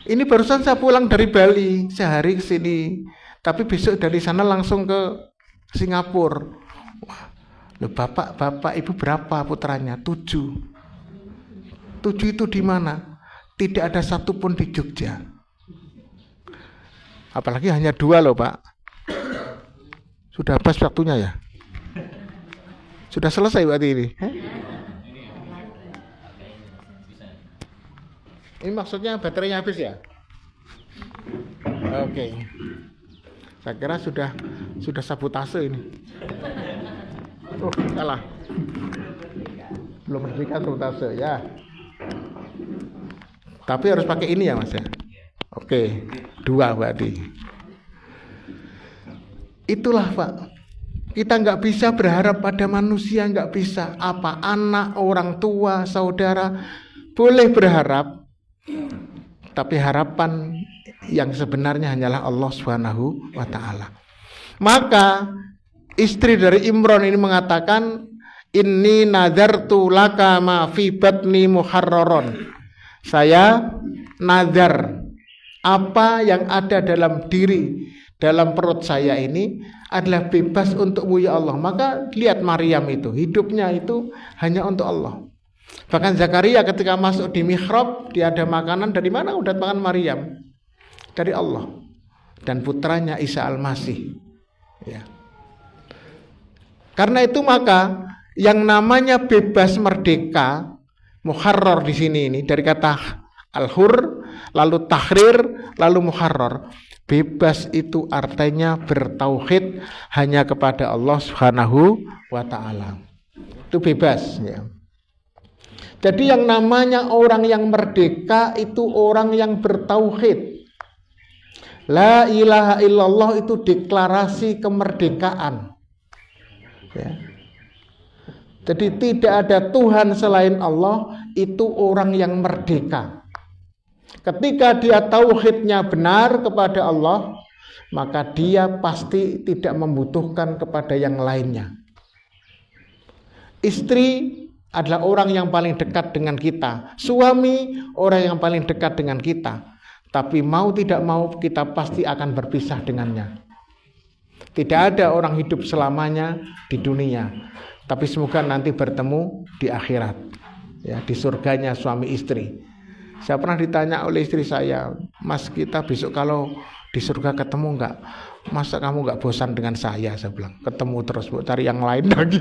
Ini barusan saya pulang dari Bali, sehari ke sini. Tapi besok dari sana langsung ke Singapura. Wah, loh bapak ibu berapa putranya? 7. 7 itu di mana? Tidak ada satupun di Jogja. Apalagi hanya 2 loh Pak. Sudah pas waktunya ya? Sudah selesai berarti ini? Ini maksudnya baterainya habis ya? Oke. Saya kira sudah sabotase ini. Oh, salah. Belum merdeka sabotase ya. Tapi harus pakai ini ya Mas ya? Oke, 2 berarti. Itulah Pak. Kita nggak bisa berharap pada manusia, nggak bisa. Apa anak, orang tua, saudara boleh berharap, tapi harapan yang sebenarnya hanyalah Allah Subhanahu wa Ta'ala. Maka istri dari Imran ini mengatakan, inni nadartu laka ma fi batni muharraron. Saya nazar, apa yang ada dalam diri, dalam perut saya ini adalah bebas untukmu ya Allah. Maka lihat Maryam itu, hidupnya itu hanya untuk Allah. Bahkan Zakaria ketika masuk di mihrab, dia ada makanan dari mana? Udah makan Maryam, dari Allah dan putranya Isa Al-Masih. Ya. Karena itu maka yang namanya bebas merdeka, muharrar di sini ini dari kata al-hur, lalu tahrir, lalu muharrar. Bebas itu artinya bertauhid hanya kepada Allah Subhanahu wa Ta'ala. Itu bebas ya. Jadi yang namanya orang yang merdeka itu orang yang bertauhid. La ilaha illallah itu deklarasi kemerdekaan. Ya. Jadi tidak ada Tuhan selain Allah, itu orang yang merdeka. Ketika dia tauhidnya benar kepada Allah, maka dia pasti tidak membutuhkan kepada yang lainnya. Istri adalah orang yang paling dekat dengan kita. Suami orang yang paling dekat dengan kita. Tapi mau tidak mau kita pasti akan berpisah dengannya. Tidak ada orang hidup selamanya di dunia. Tapi semoga nanti bertemu di akhirat. Ya, di surganya suami istri. Saya pernah ditanya oleh istri saya, Mas kita besok kalau di surga ketemu enggak? Masa kamu enggak bosan dengan saya? Saya bilang, ketemu terus, Bu, cari yang lain lagi.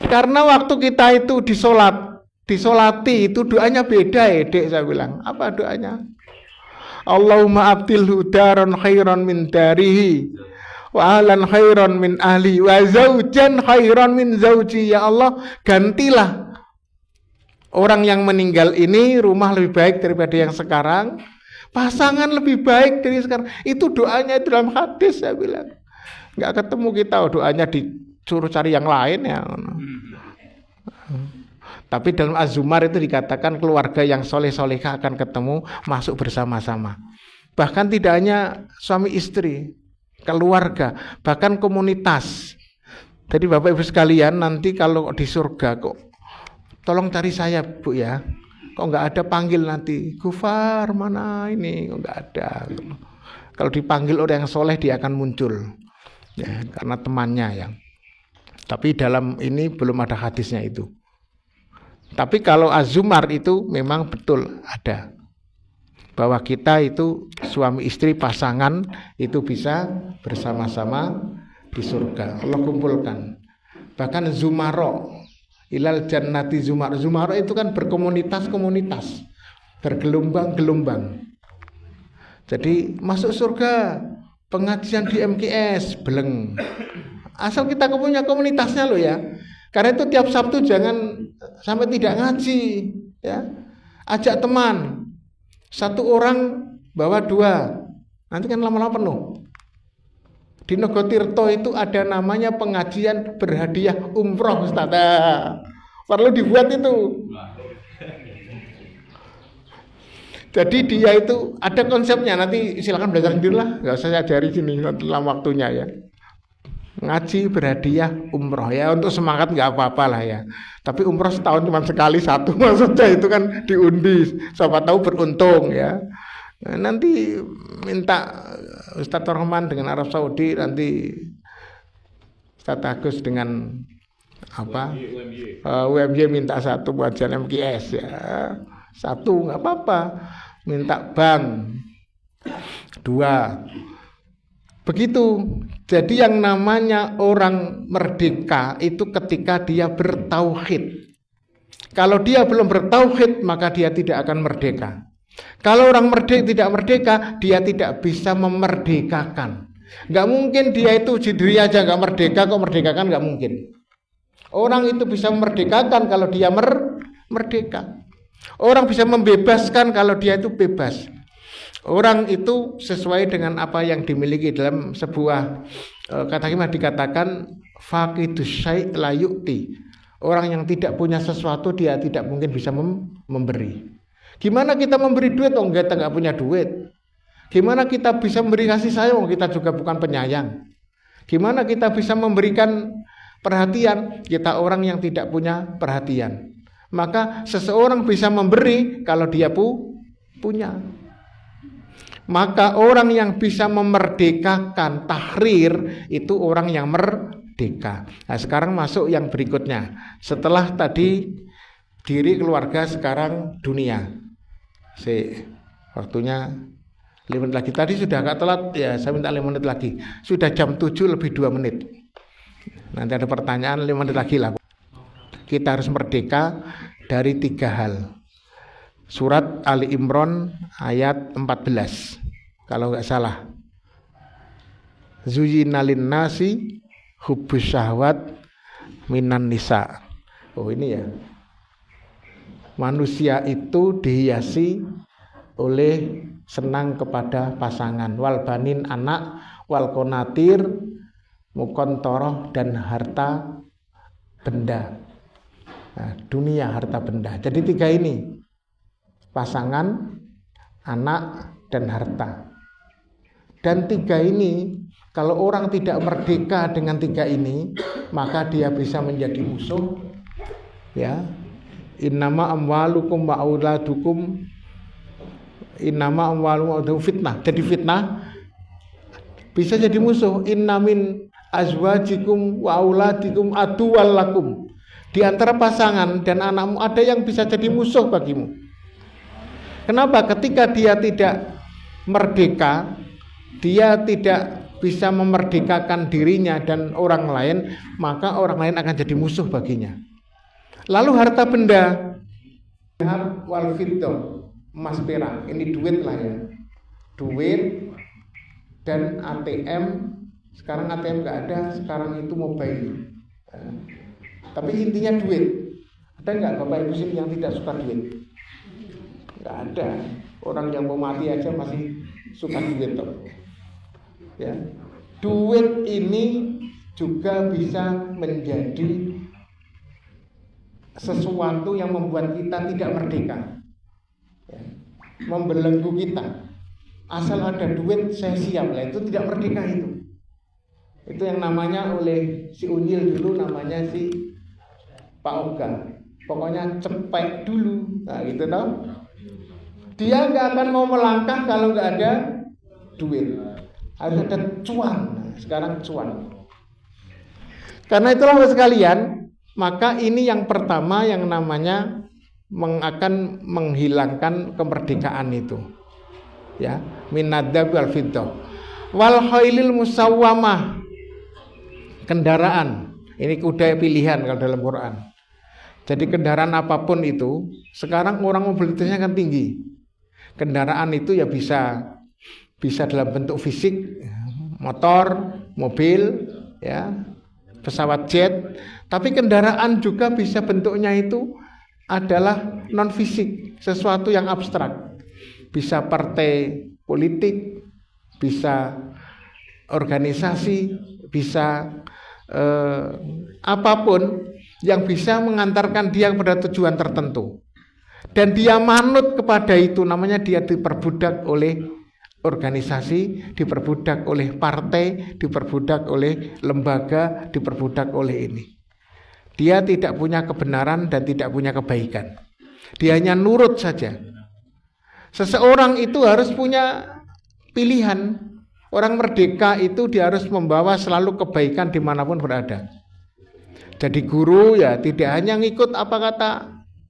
Karena waktu kita itu disolati itu doanya beda ya dek, saya bilang. Apa doanya? Allahumma abdilhu daran khairan min darihi wa ahlan khairan min ahli wa zaujan khairan min zauji. Ya Allah, gantilah orang yang meninggal ini rumah lebih baik daripada yang sekarang, pasangan lebih baik dari sekarang. Itu doanya dalam hadis, saya bilang. Nggak ketemu kita, doanya disuruh cari yang lain ya. Tapi dalam Az-Zumar itu dikatakan keluarga yang soleh-solehah akan ketemu, masuk bersama-sama. Bahkan tidak hanya suami istri, keluarga, bahkan komunitas. Jadi Bapak Ibu sekalian, nanti kalau di surga kok tolong cari saya Bu ya. Kok nggak ada panggil nanti Gufar mana ini, kok nggak ada. Kalau dipanggil orang yang soleh dia akan muncul ya, karena temannya yang. Tapi dalam ini belum ada hadisnya itu. Tapi kalau Az-Zumar itu memang betul ada, bahwa kita itu suami istri pasangan itu bisa bersama-sama di surga. Allah kumpulkan. Bahkan Zumaro ilal jannati zumar. Zumar itu kan berkomunitas-komunitas, bergelombang-gelombang. Jadi masuk surga, pengajian di MKS, beleng. Asal kita punya komunitasnya loh ya. Karena itu tiap Sabtu jangan sampai tidak ngaji ya. Ajak teman. 1 orang bawa 2. Nanti kan lama-lama penuh. Di Nogotirto itu ada namanya pengajian berhadiah umroh, Ustaz. Perlu dibuat itu. Jadi dia itu ada konsepnya, nanti silakan belajar sendiri lah, nggak usah saya ajari sini dalam waktunya ya. Ngaji berhadiah umroh ya, untuk semangat nggak apa-apa lah ya. Tapi umroh setahun cuma sekali satu, maksudnya itu kan diundi, siapa tahu beruntung ya. Nah, nanti minta Ustadz Rahman dengan Arab Saudi, nanti Ustadz Agus dengan apa UMY minta satu buat jalan MKS ya, satu nggak apa-apa, minta bank 2 begitu. Jadi yang namanya orang merdeka itu ketika dia bertauhid. Kalau dia belum bertauhid maka dia tidak akan merdeka. Kalau orang tidak merdeka, dia tidak bisa memerdekakan. Nggak mungkin dia itu diri aja nggak merdeka kok merdekakan, nggak mungkin. Orang itu bisa memerdekakan kalau dia merdeka. Orang bisa membebaskan kalau dia itu bebas. Orang itu sesuai dengan apa yang dimiliki. Dalam sebuah kata hikmah dikatakan faqidus syai' la yu'ti. Orang yang tidak punya sesuatu dia tidak mungkin bisa memberi. Gimana kita memberi duit kalau kita nggak punya duit? Gimana kita bisa memberi kasih sayang kalau kita juga bukan penyayang? Gimana kita bisa memberikan perhatian, kita orang yang tidak punya perhatian? Maka seseorang bisa memberi kalau dia punya. Maka orang yang bisa memerdekakan, tahrir, itu orang yang merdeka. Nah, sekarang masuk yang berikutnya. Setelah tadi diri, keluarga, sekarang dunia. Waktunya 5 menit lagi. Tadi sudah agak telat ya, saya minta 5 menit lagi. Sudah jam 7 lebih 2 menit. Nanti ada pertanyaan 5 menit lagi lah. Kita harus merdeka dari 3 hal. Surat Ali Imran ayat 14 kalau nggak salah. Zuyyina lin-nasi hubbus syahwat minan nisa. Oh ini ya. Manusia itu dihiasi oleh senang kepada pasangan, wal banin anak, wal konatir mukontoroh, dan harta benda. Nah, dunia, harta benda. Jadi 3 ini, pasangan, anak, dan harta. Dan 3 ini, kalau orang tidak merdeka dengan 3 ini, maka dia bisa menjadi musuh. Ya, innama amwalukum wa auladukum fitnah. Jadi fitnah bisa jadi musuh. Innamin azwajikum wa auladikum aduwwal lakum. Di antara pasangan dan anakmu ada yang bisa jadi musuh bagimu. Kenapa? Ketika dia tidak merdeka, dia tidak bisa memerdekakan dirinya dan orang lain, maka orang lain akan jadi musuh baginya. Lalu harta benda, wal fiddah, emas perak, ini duit lah ya. Duit dan ATM. Sekarang ATM nggak ada, sekarang itu mobile. Tapi intinya duit. Ada nggak Bapak Ibu sini yang tidak suka duit? Nggak ada. Orang yang mau mati aja masih suka duit toh. Ya. Duit ini juga bisa menjadi sesuatu yang membuat kita tidak merdeka, ya. Membelenggu kita. Asal ada duit saya siap lah, itu tidak merdeka itu. Itu yang namanya oleh si Unyil dulu, namanya si Pak Oga. Pokoknya cepet dulu, nah gitu tau. Dia nggak akan mau melangkah kalau nggak ada duit. Harus ada cuan. Nah, sekarang cuan. Karena itulah sekalian, maka ini yang pertama yang namanya akan menghilangkan kemerdekaan itu. Ya, minadzab wal fiddah. Wal khailil musawwamah. Kendaraan. Ini kuda pilihan kalau dalam Quran. Jadi kendaraan apapun itu, sekarang orang mobilitasnya kan tinggi. Kendaraan itu ya bisa dalam bentuk fisik, motor, mobil, ya, pesawat jet. Tapi kendaraan juga bisa bentuknya itu adalah non fisik, sesuatu yang abstrak. Bisa partai politik, bisa organisasi, bisa apapun yang bisa mengantarkan dia kepada tujuan tertentu. dan dia manut kepada itu, namanya dia diperbudak oleh organisasi, diperbudak oleh partai, diperbudak oleh lembaga, diperbudak oleh ini. Dia tidak punya kebenaran dan tidak punya kebaikan. Dia hanya nurut saja. Seseorang itu harus punya pilihan. Orang merdeka itu dia harus membawa selalu kebaikan dimanapun berada. Jadi guru ya tidak hanya ngikut apa kata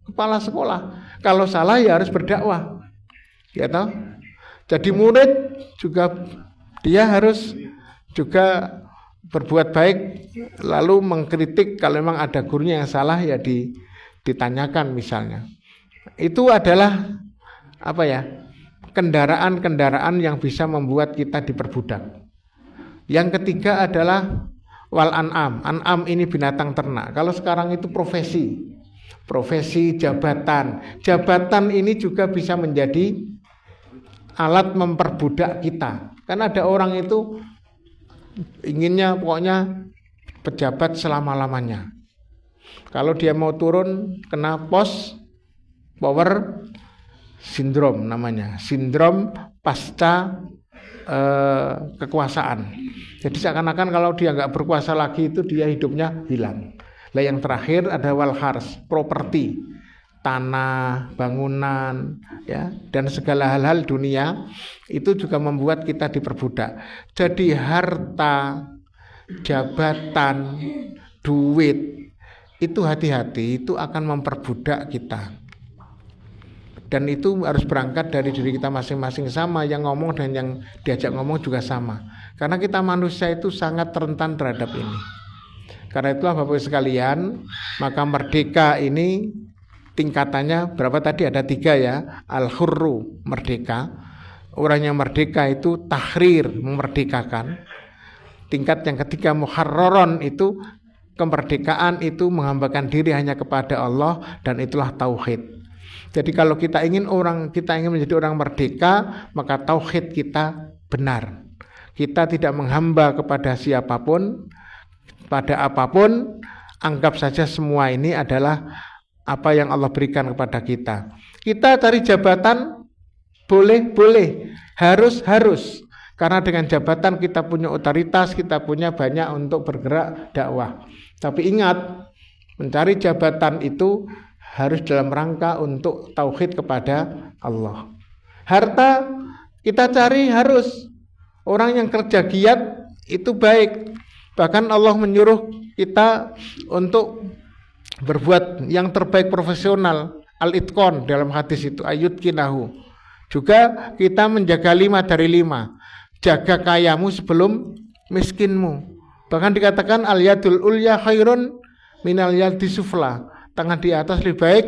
kepala sekolah. Kalau salah ya harus berdakwah. Ya toh? Jadi murid juga dia harus juga berbuat baik, lalu mengkritik kalau memang ada gurunya yang salah ya ditanyakan misalnya. Itu adalah apa ya? Kendaraan-kendaraan yang bisa membuat kita diperbudak. Yang ketiga adalah wal an'am. An'am ini binatang ternak. Kalau sekarang itu profesi jabatan. Jabatan ini juga bisa menjadi alat memperbudak kita. Kan ada orang itu inginnya pokoknya pejabat selama-lamanya. Kalau dia mau turun kena power sindrom namanya, sindrom pasca kekuasaan. Jadi seakan-akan kalau dia nggak berkuasa lagi itu dia hidupnya hilang. Nah yang terakhir ada wal hars, properti, tanah, bangunan, ya, dan segala hal-hal dunia itu juga membuat kita diperbudak. Jadi harta, jabatan, duit itu hati-hati, itu akan memperbudak kita. Dan itu harus berangkat dari diri kita masing-masing, sama yang ngomong dan yang diajak ngomong juga sama. Karena kita manusia itu sangat rentan terhadap ini. Karena itulah Bapak Ibu sekalian, maka merdeka ini tingkatannya berapa tadi? Ada 3 ya. Al-hurru, merdeka. Orang yang merdeka itu tahrir, memerdekakan. Tingkat yang ketiga muharraron, itu kemerdekaan itu menghambakan diri hanya kepada Allah, dan itulah tauhid. Jadi kalau kita ingin menjadi orang merdeka, maka tauhid kita benar. Kita tidak menghamba kepada siapapun, pada apapun, anggap saja semua ini adalah apa yang Allah berikan kepada kita. Kita cari jabatan boleh, harus. Karena dengan jabatan kita punya otoritas, kita punya banyak untuk bergerak dakwah. Tapi ingat, mencari jabatan itu harus dalam rangka untuk tauhid kepada Allah. Harta kita cari harus. Orang yang kerja giat itu baik. Bahkan Allah menyuruh kita untuk berbuat yang terbaik profesional. Al-itqon dalam hadis itu, ayutkinahu. Juga kita menjaga 5 dari 5. Jaga kayamu sebelum miskinmu. Bahkan dikatakan al-yadul ulya khairun minal yadi sufla. Tangan di atas lebih baik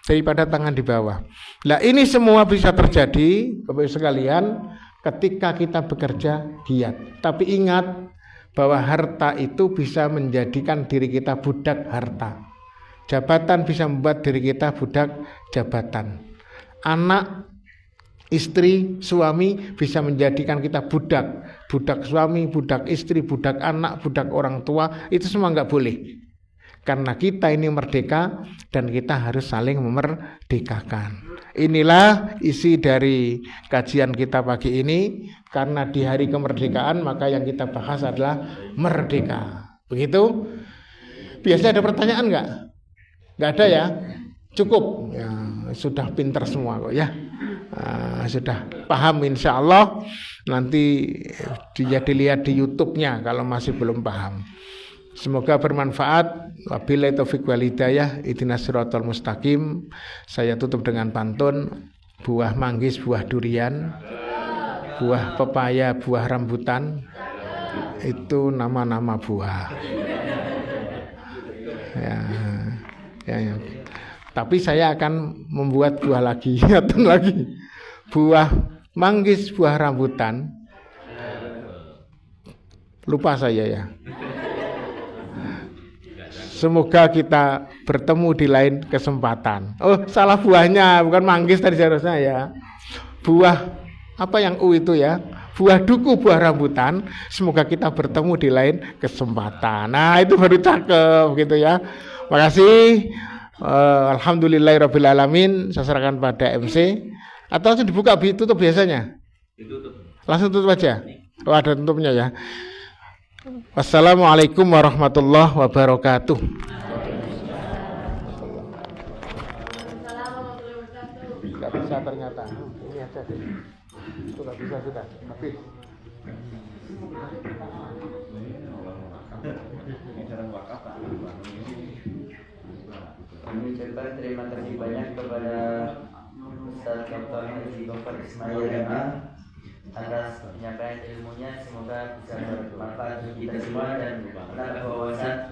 daripada tangan di bawah. Nah ini semua bisa terjadi Bapak Ibu sekalian ketika kita bekerja giat. Tapi ingat bahwa harta itu bisa menjadikan diri kita budak harta. Jabatan bisa membuat diri kita budak jabatan. Anak, istri, suami bisa menjadikan kita budak. Budak suami, budak istri, budak anak, budak orang tua. Itu semua nggak boleh. Karena kita ini merdeka dan kita harus saling memerdekakan. Inilah isi dari kajian kita pagi ini. Karena di hari kemerdekaan maka yang kita bahas adalah merdeka. Begitu? Biasanya ada pertanyaan nggak? Nggak ada ya? Cukup ya, sudah pinter semua kok ya. Sudah paham insya Allah. Nanti dia dilihat di YouTube-nya kalau masih belum paham. Semoga bermanfaat. Wabillahi taufiq wal hidayah. Ihdinas siratal mustaqim. Saya tutup dengan pantun. Buah manggis, buah durian, buah pepaya, buah rambutan, itu nama-nama buah. Ya. Tapi saya akan membuat buah lagi, buah manggis, buah rambutan. Lupa saya ya. Semoga kita bertemu di lain kesempatan. Oh, salah buahnya, bukan manggis tadi seharusnya ya. Buah apa yang U itu ya? Buah duku, buah rambutan. Semoga kita bertemu di lain kesempatan. Nah, itu baru cakep gitu ya. Makasih. Alhamdulillahirabbil alamin, saya serahkan pada MC atau langsung dibuka tutup biasanya? Ditutup. Langsung tutup aja. Oh, ada tutupnya ya. Wassalamualaikum warahmatullahi wabarakatuh. Gak bisa ternyata. Ini aja deh. Itu gak bisa sudah. Habis. Kami ucapkan terima kasih banyak kepada Ustaz Dr. Haji Gofar Ismail MA atas penyampaian ilmunya. Semoga bisa bermanfaat bagi kita semua dan menambah wawasan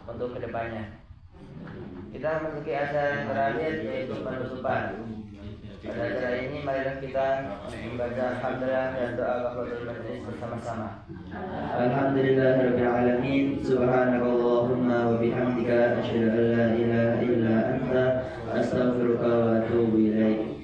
untuk kedepannya. Kita memasuki acara terakhir yaitu penutupan. Pada acara ini marilah kita membaca hamdalah dan doa kafaratul majlis bersama-sama. Alhamdulillahirabbil alamin, subhanakallahumma wa bihamdika asyhadu an la ilaha illa anta astaghfiruka wa atubu ilaik.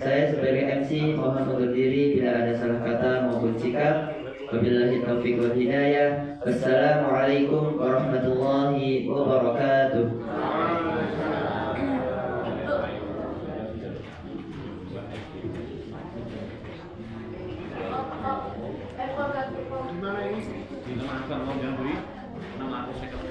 Saya sebagai MC mohon undur diri bila ada salah kata maupun sikap. Wabillahi taufiq wal hidayah. Wassalamualaikum warahmatullahi wabarakatuh. Nama aku sekali.